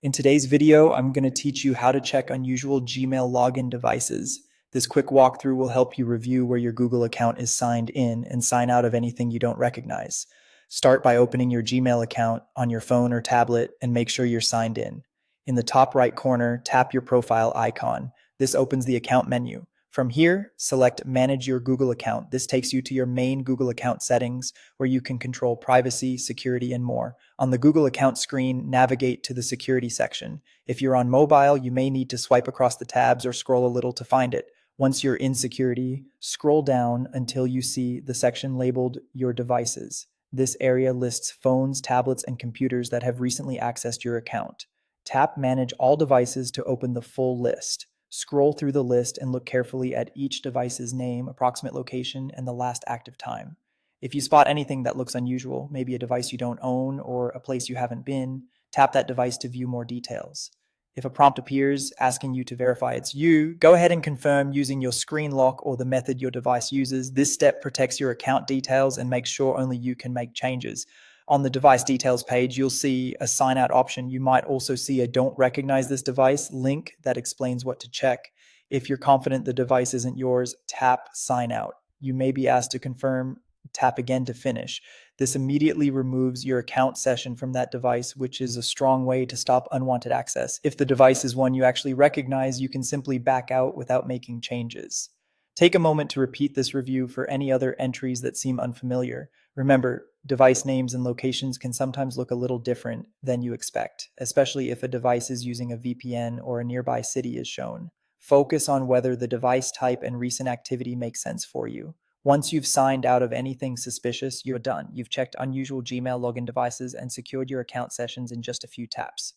In today's video, I'm going to teach you how to check unusual Gmail login devices. This quick walkthrough will help you review where your Google account is signed in and sign out of anything you don't recognize. Start by opening your Gmail account on your phone or tablet and make sure you're signed in. In the top right corner, tap your profile icon. This opens the account menu. From here, select Manage Your Google Account. This takes you to your main Google account settings, where you can control privacy, security, and more. On the Google account screen, navigate to the security section. If you're on mobile, you may need to swipe across the tabs or scroll a little to find it. Once you're in security, scroll down until you see the section labeled Your Devices. This area lists phones, tablets, and computers that have recently accessed your account. Tap Manage All Devices to open the full list. Scroll through the list and look carefully at each device's name, approximate location, and the last active time. If you spot anything that looks unusual, maybe a device you don't own or a place you haven't been, tap that device to view more details. If a prompt appears asking you to verify it's you, go ahead and confirm using your screen lock or the method your device uses. This step protects your account details and makes sure only you can make changes. On the device details page, you'll see a sign out option. You might also see a don't recognize this device link that explains what to check. If you're confident the device isn't yours, tap sign out. You may be asked to confirm, tap again to finish. This immediately removes your account session from that device, which is a strong way to stop unwanted access. If the device is one you actually recognize, you can simply back out without making changes. Take a moment to repeat this review for any other entries that seem unfamiliar. Remember, device names and locations can sometimes look a little different than you expect, especially if a device is using a VPN or a nearby city is shown. Focus on whether the device type and recent activity make sense for you. Once you've signed out of anything suspicious, you're done. You've checked unusual Gmail login devices and secured your account sessions in just a few taps.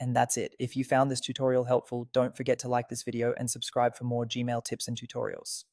And that's it. If you found this tutorial helpful, don't forget to like this video and subscribe for more Gmail tips and tutorials.